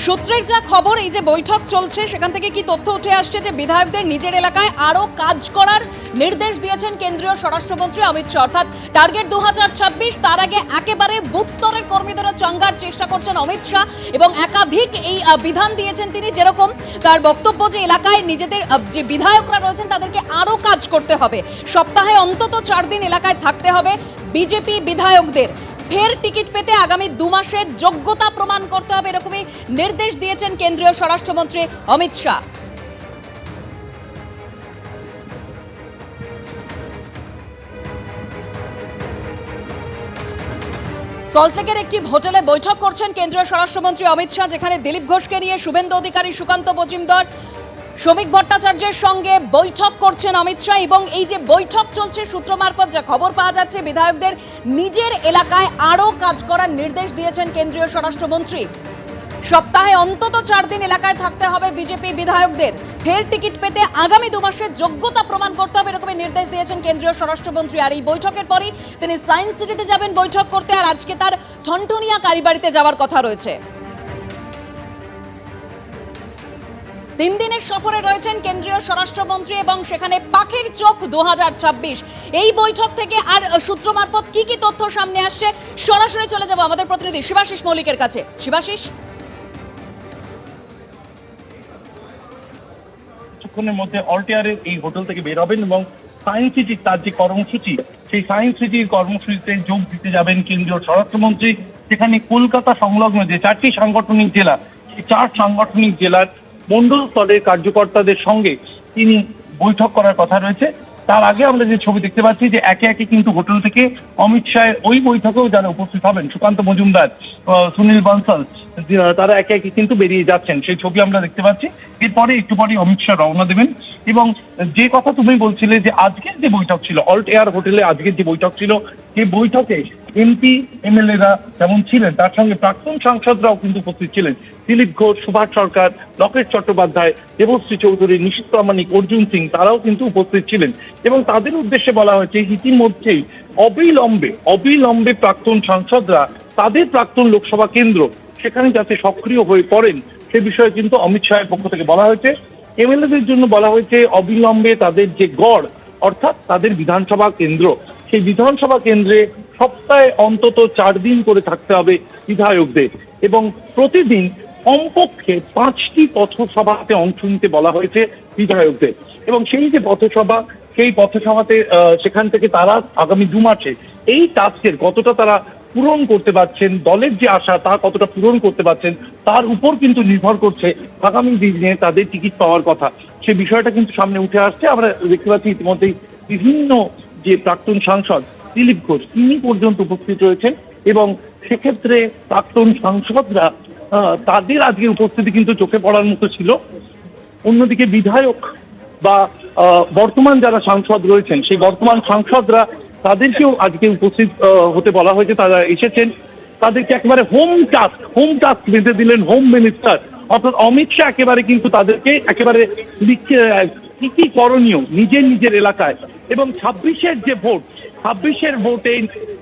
সূত্রের যা খবর, এই যে বৈঠক চলছে সেখান থেকে কি তথ্য উঠে আসছে যে বিধায়কদের নিজের এলাকায় আরো কাজ করার নির্দেশ দিয়েছেন কেন্দ্রীয় স্বরাষ্ট্রমন্ত্রী অমিত শাহ। অর্থাৎ টার্গেট 2026, তার আগে একেবারে বুথ স্তরের কর্মীদেরও চাঙ্গার চেষ্টা করছেন অমিত শাহ এবং একাধিক এই বিধান দিয়েছেন তিনি। যেরকম তার বক্তব্য যে এলাকায় নিজেদের যে বিধায়করা রয়েছেন তাদেরকে আরো কাজ করতে হবে, সপ্তাহে অন্তত 4 দিন এলাকায় থাকতে হবে বিজেপি বিধায়কদের, ফের টিকিট পেতে আগামী 2 মাসে যোগ্যতা প্রমাণ করতে হবে, এরকমই নির্দেশ দিয়েছেন কেন্দ্রীয় স্বরাষ্ট্রমন্ত্রী অমিত শাহ। সল্টলেকের একটি হোটেলে বৈঠক করছেন কেন্দ্রীয় স্বরাষ্ট্রমন্ত্রী অমিত শাহ, যেখানে দিলীপ ঘোষকে নিয়ে শুভেন্দু অধিকারী, সুকান্ত মজুমদার, শ্রমিক ভট্টাচার্যের সঙ্গে বৈঠক করছেন অমিত শাহ। এবং এই যে বৈঠক চলছে, সূত্র মারফত যা খবর পাওয়া যাচ্ছে, বিধায়কদের নিজের এলাকায় আরও কাজ করার নির্দেশ দিয়েছেন কেন্দ্রীয় স্বরাষ্ট্রমন্ত্রী। সপ্তাহে অন্তত 4 দিন এলাকায় থাকতে হবে বিজেপি বিধায়কদের, ফের টিকিট পেতে আগামী 2 মাসে যোগ্যতা প্রমাণ করতে হবে, এরকমই নির্দেশ দিয়েছেন কেন্দ্রীয় স্বরাষ্ট্রমন্ত্রী। আর এই বৈঠকের পরই তিনি সায়েন্স সিটিতে যাবেন বৈঠক করতে, আর আজকে তার ঠনঠনিয়া কালীবাড়িতে যাওয়ার কথা রয়েছে। 3 দিনের সফরে রয়েছেন কেন্দ্রীয় স্বরাষ্ট্রমন্ত্রী এবং সেখানে পাখির চোখ 2026। এই বৈঠক থেকে আর সূত্র মারফত কি কি তথ্য সামনে আসছে, সরাসরি চলে যাব আমাদের প্রতিনিধি শিবাশিস মৌলিকের কাছে। শিবাশিস, কিছুক্ষণের মধ্যে অল্টিয়ারের এই হোটেল থেকে বের হবেন এবং সায়েন্স সিটি তার যে কর্মসূচি, সেই সায়েন্স সিটির কর্মসূচিতে যোগ দিতে যাবেন কেন্দ্রীয় স্বরাষ্ট্রমন্ত্রী। সেখানে কলকাতা সংলগ্ন যে 4টি সাংগঠনিক জেলা, সেই 4 সাংগঠনিক জেলার মন্ডল স্তরের কার্যকর্তাদের সঙ্গে তিনি বৈঠক করার কথা রয়েছে। তার আগে আমরা যে ছবি দেখতে পাচ্ছি যে একে একে কিন্তু হোটেল থেকে অমিত শাহের ওই বৈঠকেও যারা উপস্থিত হবেন, সুকান্ত মজুমদার, সুনীল বানসাল, তারা একে একে কিন্তু বেরিয়ে যাচ্ছেন, সেই ছবি আমরা দেখতে পাচ্ছি। এরপরে একটু পরে অমিত শাহ রওনা দেবেন। এবং যে কথা তুমি বলছিলে যে আজকের যে বৈঠক ছিল অল্ট এয়ার হোটেলে, আজকের যে বৈঠক ছিল, সেই বৈঠকে এমপি এমএলএরা যেমন ছিলেন, তার সঙ্গে প্রাক্তন সাংসদরাও কিন্তু উপস্থিত ছিলেন। দিলীপ ঘোষ, সুভাষ সরকার, লকেট চট্টোপাধ্যায়, দেবশ্রী চৌধুরী, নিশীথ প্রামাণিক, অর্জুন সিং, তারাও কিন্তু উপস্থিত ছিলেন। এবং তাদের উদ্দেশ্যে বলা হয়েছে ইতিমধ্যেই অবিলম্বে প্রাক্তন সাংসদরা তাদের প্রাক্তন লোকসভা কেন্দ্র সেখানে যাতে সক্রিয় হয়ে পড়েন, সে বিষয়ে কিন্তু অমিত শাহের পক্ষ থেকে বলা হয়েছে। এমএলএদের জন্য বলা হয়েছে অবিলম্বে তাদের যে গড়, অর্থাৎ তাদের বিধানসভা কেন্দ্র, সেই বিধানসভা কেন্দ্রে সপ্তাহে অন্তত 4 দিন করে থাকতে হবে বিধায়কদের এবং প্রতিদিন কমপক্ষে 5টি পথসভাতে অংশ নিতে বলা হয়েছে বিধায়কদের। এবং সেই যে পথসভা, সেই পথসভাতে সেখান থেকে তারা আগামী 2 মাসে এই টাস্কের কতটা তারা পূরণ করতে পারছেন, দলের যে আশা তা কতটা পূরণ করতে পারছেন, তার উপর কিন্তু নির্ভর করছে আগামী দিনে তাদের টিকিট পাওয়ার কথা। সে বিষয়টা কিন্তু সামনে উঠে আসছে। আমরা দেখতে পাচ্ছি ইতিমধ্যেই বিভিন্ন যে প্রাক্তন সাংসদ দিলীপ ঘোষ, তিনি পর্যন্ত উপস্থিত রয়েছেন এবং সেক্ষেত্রে প্রাক্তন সাংসদরা তাদের আজকে উপস্থিতি কিন্তু চোখে পড়ার মতো ছিল। অন্যদিকে বিধায়ক বা বর্তমান যারা সাংসদ রয়েছেন, সেই বর্তমান সাংসদরা তাদেরকেও আজকে উপস্থিত হতে বলা হয়েছে। তারা এসেছেন, তাদেরকে একেবারে হোম টাস্ক বেঁধে দিলেন হোম মিনিস্টার, অর্থাৎ অমিত শাহ একেবারে কিন্তু তাদেরকে একেবারে লিখে কি কি করণীয় নিজের এলাকায়। এবং 26-এর যে ভোট, 26-এর ভোটে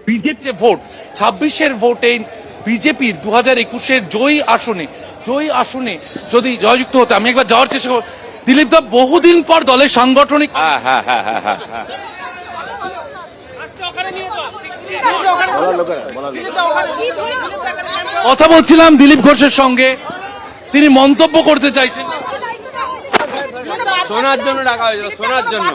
বিজেপি যে ভোট, 26-এর ভোটে বিজেপির 2021-এর জয়ী আসনে যদি জয়যুক্ত হতে, আমি একবার যাওয়ার চেষ্টা করব। দিলীপ দা, বহুদিন পর দলের সাংগঠনিক কথা বলছিলাম দিলীপ ঘোষের সঙ্গে, তিনি মন্তব্য করতে চাইছেন। শোনার জন্য ডাকা হয়েছিল, শোনার জন্য।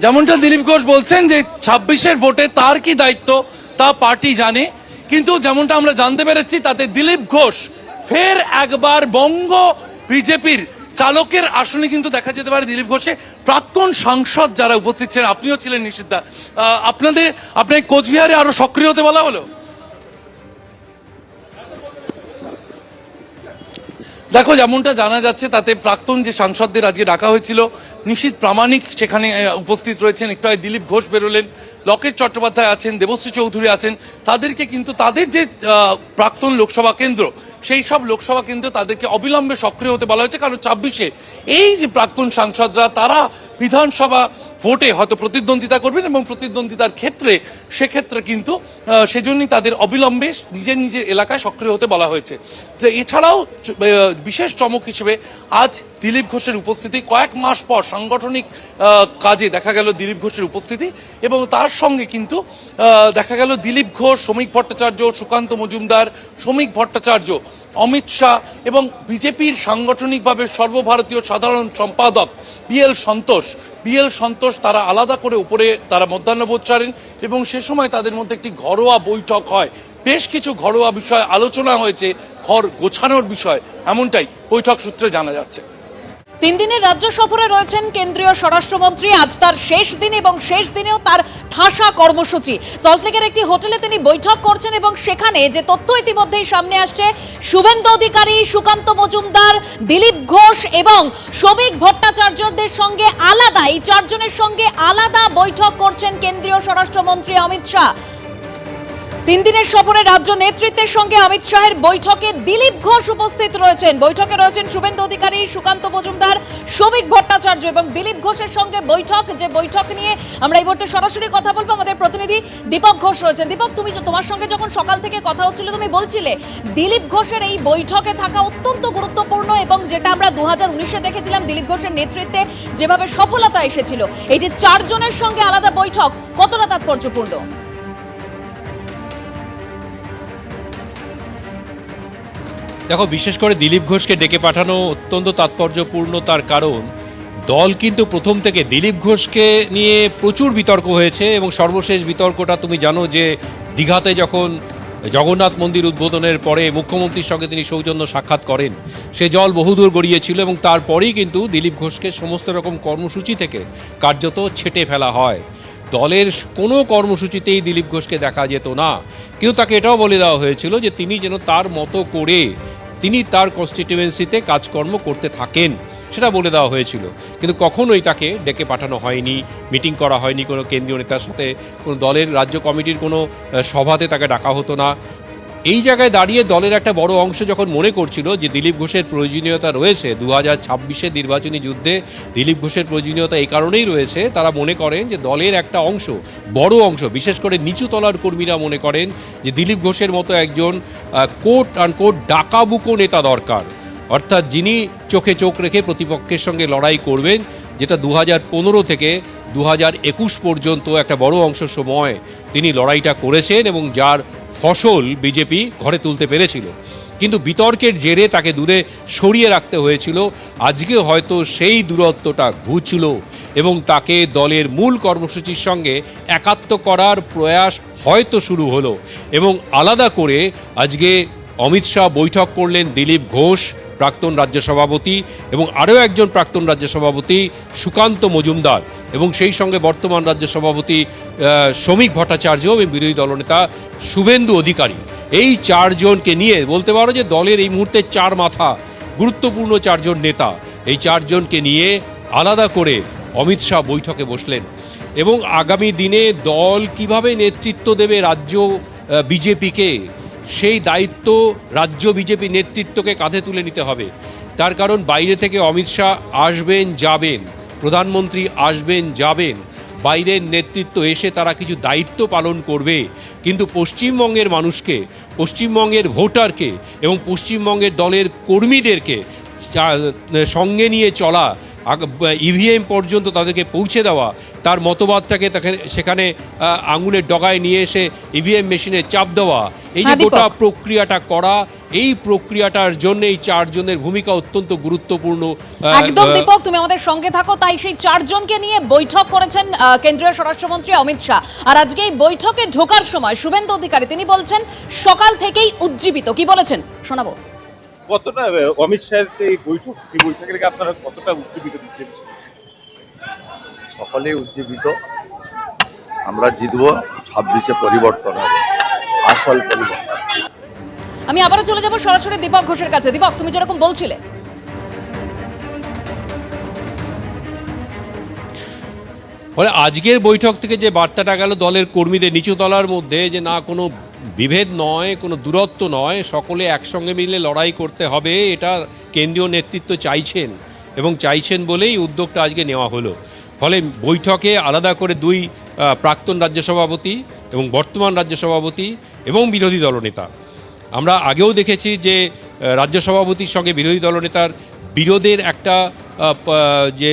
যেমনটা দিলীপ ঘোষ বলছেন যে 26-এর ভোটে তার কি দায়িত্ব তা পার্টি জানে, কিন্তু যেমনটা আমরা জানতে পেরেছি তাতে দিলীপ ঘোষ ফের একবার বঙ্গ বিজেপির চালকের আসনে কিন্তু দেখা যেতে পারে দিলীপ ঘোষে। প্রাক্তন সাংসদ যারা উপস্থিত ছিলেন, আপনিও ছিলেন নিশীথ দা, আপনাকে কোচবিহারে আরো সক্রিয় হতে বলা হলো। দেখো, যেমনটা জানা যাচ্ছে তাতে প্রাক্তন যে সাংসদদের আজকে ডাকা হয়েছিল, নিশীথ প্রামাণিক সেখানে উপস্থিত রয়েছেন, একটু আগে দিলীপ ঘোষ বেরোলেন, লকেট চট্টোপাধ্যায় আছেন, দেবশ্রী চৌধুরী আছেন, তাদেরকে কিন্তু তাদের যে প্রাক্তন লোকসভা কেন্দ্র, সেই সব লোকসভা কেন্দ্রে তাদেরকে অবিলম্বে সক্রিয় হতে বলা হয়েছে। কারণ 26-এ এই যে প্রাক্তন সাংসদরা তারা বিধানসভা ভোটে হয়তো প্রতিদ্বন্দ্বিতা করবেন এবং প্রতিদ্বন্দ্বিতার ক্ষেত্রে সেক্ষেত্রে কিন্তু সেজন্যই তাদের অবিলম্বে নিজের নিজের এলাকায় সক্রিয় হতে বলা হয়েছে। যে এছাড়াও বিশেষ চমক হিসেবে আজ দিলীপ ঘোষের উপস্থিতি, কয়েক মাস পর সাংগঠনিক কাজে দেখা গেল দিলীপ ঘোষের উপস্থিতি এবং তার সঙ্গে কিন্তু দেখা গেল দিলীপ ঘোষ, শ্রমিক ভট্টাচার্য, সুকান্ত মজুমদার, শ্রমিক ভট্টাচার্য, অমিত শাহ এবং বিজেপির সাংগঠনিকভাবে সর্বভারতীয় সাধারণ সম্পাদক বিএল সন্তোষ তারা আলাদা করে উপরে তারা মধ্যাহ্নভোজ ছাড়েন এবং সে সময় তাদের মধ্যে একটি ঘরোয়া বৈঠক হয়। বেশ কিছু ঘরোয়া বিষয় আলোচনা হয়েছে, ঘর গোছানোর বিষয়, এমনটাই বৈঠক সূত্রে জানা যাচ্ছে। 3 দিনের রাজ্য সফরে রয়েছেন কেন্দ্রীয় স্বরাষ্ট্রমন্ত্রী। আজ তার শেষ দিন এবং শেষ দিনেও তার ঠাসা কর্মসূচি। সল্টলেকের একটি হোটেলে তিনি বৈঠক করছেন এবং সেখানে যে তথ্য ইতিমধ্যেই সামনে আসছে, শুভেন্দু অধিকারী, সুকান্ত মজুমদার, দিলীপ ঘোষ এবং শ্রমিক ভট্টাচার্যদের সঙ্গে আলাদা, এই 4 জনের সঙ্গে আলাদা বৈঠক করছেন কেন্দ্রীয় স্বরাষ্ট্রমন্ত্রী অমিত শাহ। 3 দিনের সফরে রাজ্য নেতৃত্বের সঙ্গে অমিত শাহের বৈঠকে দিলীপ ঘোষ উপস্থিত রয়েছেন। বৈঠকে রয়েছেন শুভেন্দু অধিকারী, সুকান্ত মজুমদার, শ্রমিক ভট্টাচার্য এবং দিলীপ ঘোষের সঙ্গে বৈঠক। যে বৈঠক নিয়ে আমরা এই মুহূর্তে সরাসরি কথা বলবো, আমাদের প্রতিনিধি দীপক ঘোষ রয়েছেন। দীপক, তোমার সঙ্গে যখন সকাল থেকে কথা হচ্ছিল তুমি বলছিলে দিলীপ ঘোষের এই বৈঠকে থাকা অত্যন্ত গুরুত্বপূর্ণ এবং যেটা আমরা 2019-এ দেখেছিলাম দিলীপ ঘোষের নেতৃত্বে যেভাবে সফলতা এসেছিল, এই যে 4 জনের সঙ্গে আলাদা বৈঠক কতটা তাৎপর্যপূর্ণ? দেখো, বিশেষ করে দিলীপ ঘোষকে ডেকে পাঠানো অত্যন্ত তাৎপর্যপূর্ণ, তার কারণ দল কিন্তু প্রথম থেকে দিলীপ ঘোষকে নিয়ে প্রচুর বিতর্ক হয়েছে এবং সর্বশেষ বিতর্কটা তুমি জানো যে দীঘাতে যখন জগন্নাথ মন্দির উদ্বোধনের পরে মুখ্যমন্ত্রীর সঙ্গে তিনি সৌজন্য সাক্ষাৎ করেন, সে জল বহুদূর গড়িয়েছিল এবং তারপরেই কিন্তু দিলীপ ঘোষকে সমস্ত রকম কর্মসূচি থেকে কার্যত ছেঁটে ফেলা হয়। দলের কোনো কর্মসূচিতেই দিলীপ ঘোষকে দেখা যেত না, কিন্তু তাকে এটাও বলে দেওয়া হয়েছিল যে তিনি যেন তার মতো করে তিনি তার কনস্টিটিউয়েন্সিতে কাজকর্ম করতে থাকেন, সেটা বলে দেওয়া হয়েছিল। কিন্তু কখনোই তাকে ডেকে পাঠানো হয়নি, মিটিং করা হয়নি কোনো কেন্দ্রীয় নেতার সাথে, কোনো দলের রাজ্য কমিটির কোনো সভাতে তাকে ডাকা হতো না। এই জায়গায় দাঁড়িয়ে দলের একটা বড় অংশ যখন মনে করছিল যে দিলীপ ঘোষের প্রয়োজনীয়তা রয়েছে 2026-এর নির্বাচনী যুদ্ধে, দিলীপ ঘোষের প্রয়োজনীয়তা এই কারণেই রয়েছে, তারা মনে করেন যে দলের একটা অংশ, বড় অংশ, বিশেষ করে নিচু তলার কর্মীরা মনে করেন যে দিলীপ ঘোষের মতো একজন কোট আনকোট ডাকাবুকো নেতা দরকার, অর্থাৎ যিনি চোখে চোখ রেখে প্রতিপক্ষের সঙ্গে লড়াই করবেন, যেটা 2015 থেকে 2021 পর্যন্ত একটা বড় অংশ সময় তিনি লড়াইটা করেছেন এবং যার ফসল বিজেপি ঘরে তুলতে পেরেছিল। কিন্তু বিতর্কের জেরে তাকে দূরে সরিয়ে রাখতে হয়েছিল। আজকে হয়তো সেই দূরত্বটা ঘুচল এবং তাকে দলের মূল কর্মসূচির সঙ্গে একাত্ম করার প্রয়াস হয়তো শুরু হলো এবং আলাদা করে আজকে অমিত শাহ বৈঠক করলেন দিলীপ ঘোষ, প্রাক্তন রাজ্য সভাপতি, এবং আরও একজন প্রাক্তন রাজ্য সভাপতি সুকান্ত মজুমদার, এবং সেই সঙ্গে বর্তমান রাজ্য সভাপতি শ্রমিক ভট্টাচার্য এবং বিরোধী দলনেতা শুভেন্দু অধিকারী। এই 4 জনকে নিয়ে বলতে পারো যে দলের এই মুহূর্তে 4 মাথা, গুরুত্বপূর্ণ 4 জন নেতা, এই 4 জনকে নিয়ে আলাদা করে অমিত শাহ বৈঠকে বসলেন এবং আগামী দিনে দল কিভাবে নেতৃত্ব দেবে রাজ্য বিজেপিকে, সেই দায়িত্ব রাজ্য বিজেপি নেতৃত্বকে কাঁধে তুলে নিতে হবে। তার কারণ বাইরে থেকে অমিত শাহ আসবেন যাবেন, প্রধানমন্ত্রী আসবেন যাবেন, বাইরের নেতৃত্ব এসে তারা কিছু দায়িত্ব পালন করবে, কিন্তু পশ্চিমবঙ্গের মানুষকে, পশ্চিমবঙ্গের ভোটারকে এবং পশ্চিমবঙ্গের দলের কর্মীদেরকে সঙ্গে নিয়ে চলা, ইভিএম পর্যন্ত তাদেরকে পৌঁছে দেওয়া, তার মতবাদটাকে সেখানে আঙুলের ডগায় নিয়ে এসে ইভিএম মেশিনে চাপ দেওয়া, এই যে গোটা প্রক্রিয়াটা করা, এই প্রক্রিয়াটার জন্য এই 4 জনের ভূমিকা অত্যন্ত গুরুত্বপূর্ণ। একদম দীপক, তুমি আমাদের সঙ্গে থাকো। তাই সেই 4 জনকে নিয়ে বৈঠক করেছেন কেন্দ্রীয় স্বরাষ্ট্রমন্ত্রী অমিত শাহ। আর আজকে এই বৈঠকে ঢোকার সময় শুভেন্দু অধিকারী তিনি বলছেন সকাল থেকেই উজ্জীবিত। কি বলেছেন শোনাবো। কতটা অমিত শাহের এই বৈঠক, এই বৈঠকের আগে আপনারা কতটা উজ্জীবিত দিচ্ছেন? সকলে উজ্জীবিত। আমরা জিতবো, 26-এ পরিবর্তন হবে, আসল পরিবর্তন। আমি আবারও চলে যাব সরাসরি দীপক ঘোষের কাছে। দীপক, তুমি যেরকম বলছিলে ফলে আজকের বৈঠক থেকে যে বার্তাটা গেল দলের কর্মীদের নিচু তলার মধ্যে, যে না কোনো বিভেদ নয়, কোনো দূরত্ব নয়, সকলে একসঙ্গে মিলে লড়াই করতে হবে, এটা কেন্দ্রীয় নেতৃত্ব চাইছেন এবং চাইছেন বলেই উদ্যোগটা আজকে নেওয়া হলো। ফলে বৈঠকে আলাদা করে দুই প্রাক্তন রাজ্য সভাপতি এবং বর্তমান রাজ্য সভাপতি এবং বিরোধী দলনেতা, আমরা আগেও দেখেছি যে রাজ্য সভাপতির সঙ্গে বিরোধী দলনেতার বিরোধের একটা যে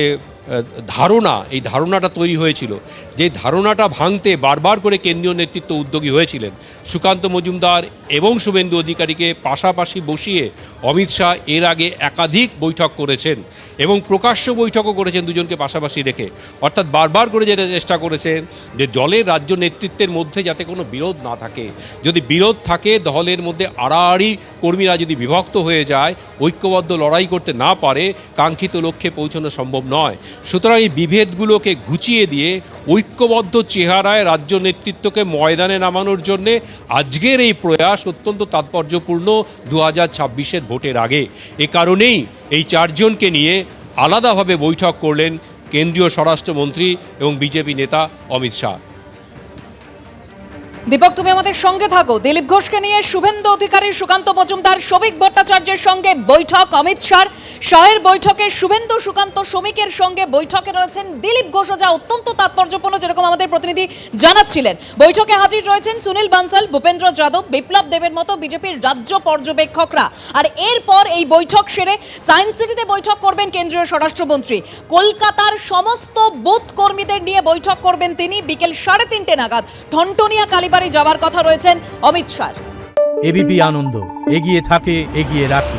ধারণা, এই ধারণাটা তৈরি হয়েছিল, যে ধারণাটা ভাঙতে বারবার করে কেন্দ্রীয় নেতৃত্ব উদ্যোগী হয়েছিলেন। সুকান্ত মজুমদার এবং শুভেন্দু অধিকারীকে পাশাপাশি বসিয়ে অমিত শাহ এর আগে একাধিক বৈঠক করেছেন এবং প্রকাশ্য বৈঠকও করেছেন দুজনকে পাশাপাশি রেখে। অর্থাৎ বারবার করে যেটা চেষ্টা করেছেন যে দলের রাজ্য নেতৃত্বের মধ্যে যাতে কোনো বিরোধ না থাকে, যদি বিরোধ থাকে দলের মধ্যে আড়াআড়ি কর্মীরা যদি বিভক্ত হয়ে যায়, ঐক্যবদ্ধ লড়াই করতে না পারে, কাঙ্ক্ষিত লক্ষ্যে পৌঁছানো সম্ভব নয়। সুতরাং এই বিভেদগুলোকে ঘুচিয়ে দিয়ে ঐক্যবদ্ধ চেহারায় রাজ্য নেতৃত্বকে ময়দানে নামানোর জন্যে আজকের এই প্রয়াস অত্যন্ত তাৎপর্যপূর্ণ 2026-এর ভোটের আগে। এ কারণেই এই চারজনকে নিয়ে আলাদাভাবে বৈঠক করলেন কেন্দ্রীয় স্বরাষ্ট্রমন্ত্রী এবং বিজেপি নেতা অমিত শাহ। দীপক, তুমি আমাদের সঙ্গে থাকো। দিলীপ ঘোষকে নিয়ে শুভেন্দু অধিকারী, সুকান্ত মজুমদার, শ্রমিক ভট্টাচার্যের সঙ্গে বৈঠক অমিত শাহর। শাহের বৈঠকে শুভেন্দু, সুকান্ত, শ্রমিকের সঙ্গে বৈঠকে রয়েছেন দিলীপ ঘোষ, যা অত্যন্ত তাৎপর্যপূর্ণ, যেরকম আমাদের প্রতিনিধি জানাচ্ছিলেন। বৈঠকে হাজির রয়েছেন সুনীল বানসাল, ভূপেন্দ্র যাদব, বিপ্লব দেবের মতো বিজেপির রাজ্য পর্যবেক্ষকরা। আর এরপর এই বৈঠক সেরে সায়েন্স সিটিতে বৈঠক করবেন কেন্দ্রীয় স্বরাষ্ট্রমন্ত্রী। কলকাতার সমস্ত বুথ কর্মীদের নিয়ে বৈঠক করবেন তিনি। বিকেল 3:30 নাগাদ ঠনঠনিয়া কালীবাড়ি যাওয়ার কথা রয়েছেন অমিত শাহ। এবিপি আনন্দ, এগিয়ে থাকে, এগিয়ে রাখে।